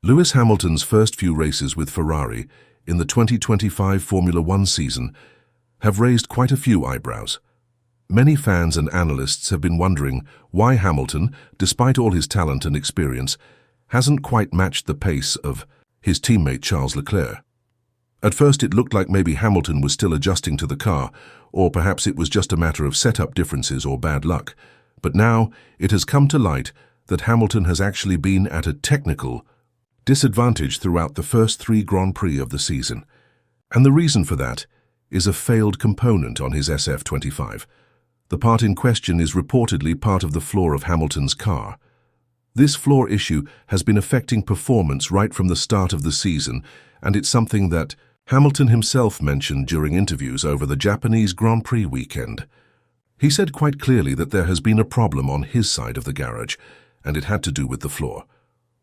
Lewis Hamilton's first few races with Ferrari in the 2025 Formula One season have raised quite a few eyebrows. Many fans and analysts have been wondering why Hamilton, despite all his talent and experience, hasn't quite matched the pace of his teammate Charles Leclerc. At first it looked like maybe Hamilton was still adjusting to the car, or perhaps it was just a matter of setup differences or bad luck. But now it has come to light that Hamilton has actually been at a technical disadvantage throughout the first 3 Grand Prix of the season. And the reason for that is a failed component on his SF-25. The part in question is reportedly part of the floor of Hamilton's car. This floor issue has been affecting performance right from the start of the season, and it's something that Hamilton himself mentioned during interviews over the Japanese Grand Prix weekend. He said quite clearly that there has been a problem on his side of the garage, and it had to do with the floor.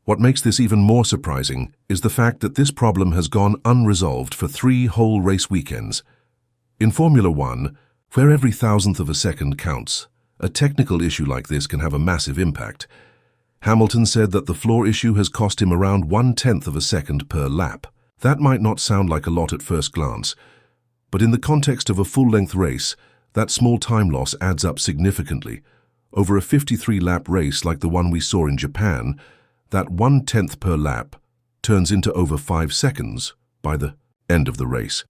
What makes this even more surprising is the fact that this problem has gone unresolved for 3 whole race weekends. In Formula One, where every thousandth of a second counts, a technical issue like this can have a massive impact. Hamilton said that the floor issue has cost him around 1/10 of a second per lap. That might not sound like a lot at first glance, but in the context of a full-length race, that small time loss adds up significantly. Over a 53-lap race like the one we saw in Japan, that 1/10 per lap turns into over 5 seconds by the end of the race.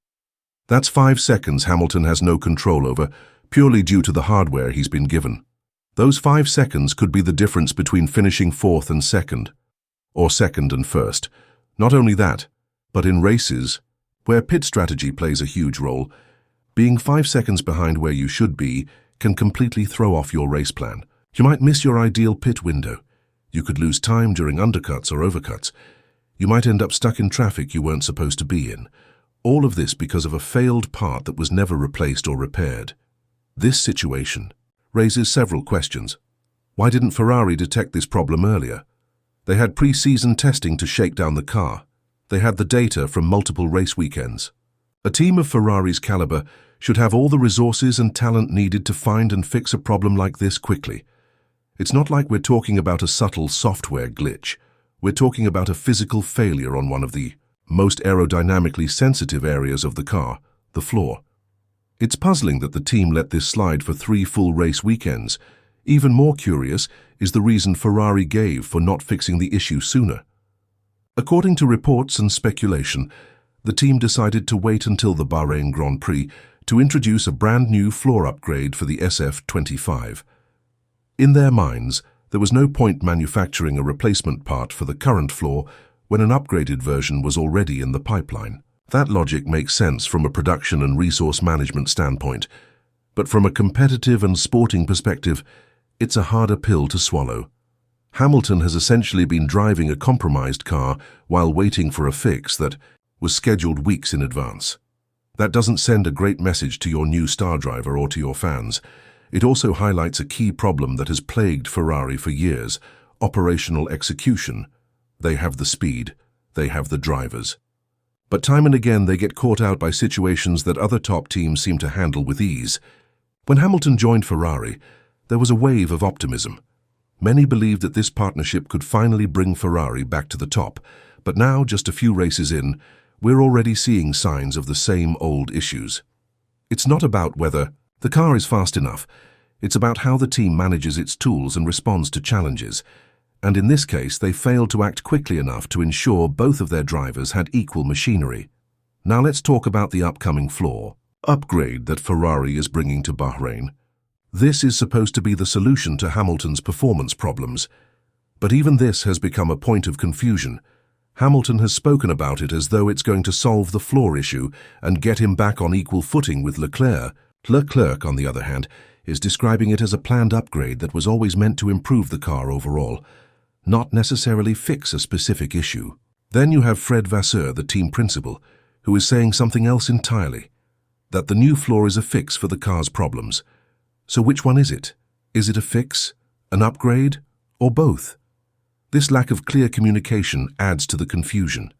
That's 5 seconds Hamilton has no control over, purely due to the hardware he's been given. Those 5 seconds could be the difference between finishing 4th and 2nd, or 2nd and 1st. Not only that, but in races, where pit strategy plays a huge role, being 5 seconds behind where you should be can completely throw off your race plan. You might miss your ideal pit window. You could lose time during undercuts or overcuts. You might end up stuck in traffic you weren't supposed to be in. All of this because of a failed part that was never replaced or repaired. This situation raises several questions. Why didn't Ferrari detect this problem earlier? They had pre-season testing to shake down the car. They had the data from multiple race weekends. A team of Ferrari's caliber should have all the resources and talent needed to find and fix a problem like this quickly. It's not like we're talking about a subtle software glitch. We're talking about a physical failure on one of the most aerodynamically sensitive areas of the car, the floor. It's puzzling that the team let this slide for 3 full race weekends. Even more curious is the reason Ferrari gave for not fixing the issue sooner. According to reports and speculation, the team decided to wait until the Bahrain Grand Prix to introduce a brand new floor upgrade for the SF-25. In their minds, there was no point manufacturing a replacement part for the current floor when an upgraded version was already in the pipeline. That logic makes sense from a production and resource management standpoint, but from a competitive and sporting perspective, it's a harder pill to swallow. Hamilton has essentially been driving a compromised car while waiting for a fix that was scheduled weeks in advance. That doesn't send a great message to your new star driver or to your fans. It also highlights a key problem that has plagued Ferrari for years: operational execution. They have the speed, they have the drivers. But time and again they get caught out by situations that other top teams seem to handle with ease. When Hamilton joined Ferrari, there was a wave of optimism. Many believed that this partnership could finally bring Ferrari back to the top, but now, just a few races in, we're already seeing signs of the same old issues. It's not about whether the car is fast enough, it's about how the team manages its tools and responds to challenges. And in this case, they failed to act quickly enough to ensure both of their drivers had equal machinery. Now let's talk about the upcoming floor upgrade that Ferrari is bringing to Bahrain. This is supposed to be the solution to Hamilton's performance problems. But even this has become a point of confusion. Hamilton has spoken about it as though it's going to solve the floor issue and get him back on equal footing with Leclerc. Leclerc, on the other hand, is describing it as a planned upgrade that was always meant to improve the car overall, not necessarily fix a specific issue. Then you have Fred Vasseur, the team principal, who is saying something else entirely, that the new floor is a fix for the car's problems. So which one is it? Is it a fix, an upgrade, or both? This lack of clear communication adds to the confusion.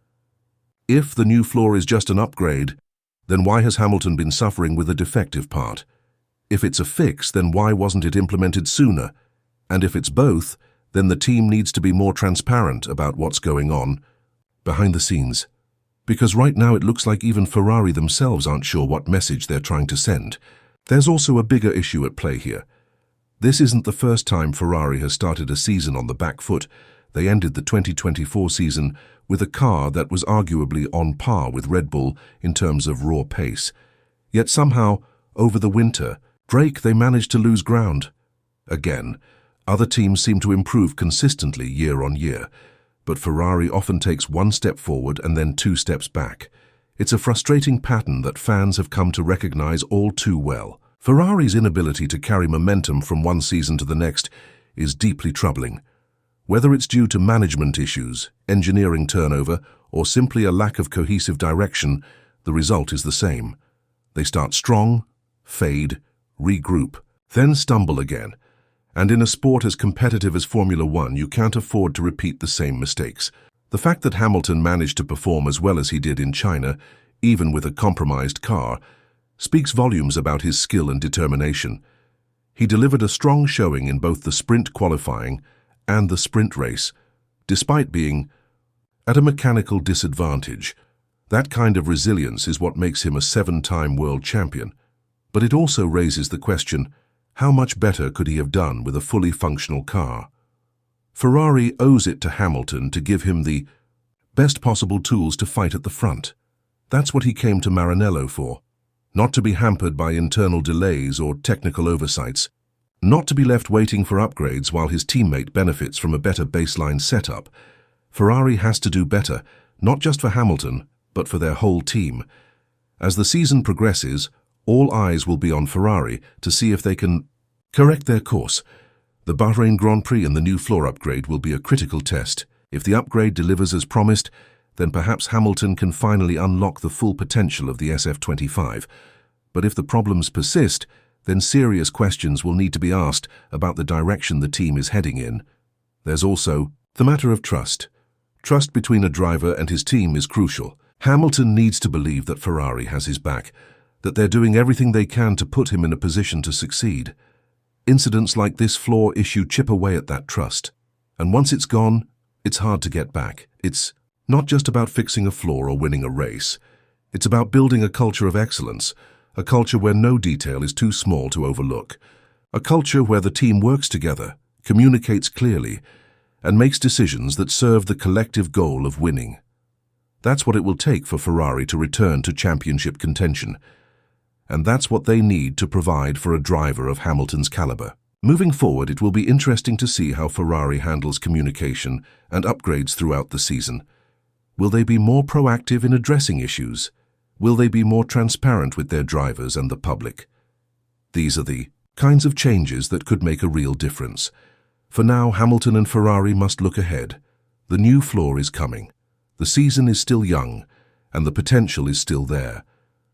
If the new floor is just an upgrade, then why has Hamilton been suffering with a defective part? If it's a fix, then why wasn't it implemented sooner? And if it's both, then the team needs to be more transparent about what's going on, behind the scenes. Because right now it looks like even Ferrari themselves aren't sure what message they're trying to send. There's also a bigger issue at play here. This isn't the first time Ferrari has started a season on the back foot. They ended the 2024 season with a car that was arguably on par with Red Bull in terms of raw pace. Yet somehow, over the winter break, they managed to lose ground. Again, other teams seem to improve consistently year on year, but Ferrari often takes one step forward and then two steps back. It's a frustrating pattern that fans have come to recognize all too well. Ferrari's inability to carry momentum from one season to the next is deeply troubling. Whether it's due to management issues, engineering turnover, or simply a lack of cohesive direction, the result is the same. They start strong, fade, regroup, then stumble again. And in a sport as competitive as Formula One, you can't afford to repeat the same mistakes. The fact that Hamilton managed to perform as well as he did in China, even with a compromised car, speaks volumes about his skill and determination. He delivered a strong showing in both the sprint qualifying and the sprint race, despite being at a mechanical disadvantage. That kind of resilience is what makes him a 7-time world champion. But it also raises the question, how much better could he have done with a fully functional car? Ferrari owes it to Hamilton to give him the best possible tools to fight at the front. That's what he came to Maranello for. Not to be hampered by internal delays or technical oversights. Not to be left waiting for upgrades while his teammate benefits from a better baseline setup. Ferrari has to do better, not just for Hamilton, but for their whole team. As the season progresses, all eyes will be on Ferrari to see if they can correct their course. The Bahrain Grand Prix and the new floor upgrade will be a critical test. If the upgrade delivers as promised, then perhaps Hamilton can finally unlock the full potential of the SF-25. But if the problems persist, then serious questions will need to be asked about the direction the team is heading in. There's also the matter of trust. Trust between a driver and his team is crucial. Hamilton needs to believe that Ferrari has his back, that they're doing everything they can to put him in a position to succeed. Incidents like this floor issue chip away at that trust. And once it's gone, it's hard to get back. It's not just about fixing a flaw or winning a race. It's about building a culture of excellence, a culture where no detail is too small to overlook, a culture where the team works together, communicates clearly, and makes decisions that serve the collective goal of winning. That's what it will take for Ferrari to return to championship contention. And that's what they need to provide for a driver of Hamilton's caliber. Moving forward, it will be interesting to see how Ferrari handles communication and upgrades throughout the season. Will they be more proactive in addressing issues? Will they be more transparent with their drivers and the public? These are the kinds of changes that could make a real difference. For now, Hamilton and Ferrari must look ahead. The new floor is coming. The season is still young, and the potential is still there.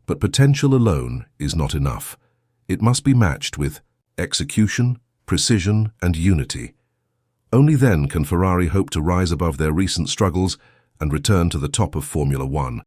But potential alone is not enough. It must be matched with execution, precision, and unity. Only then can Ferrari hope to rise above their recent struggles and return to the top of Formula One.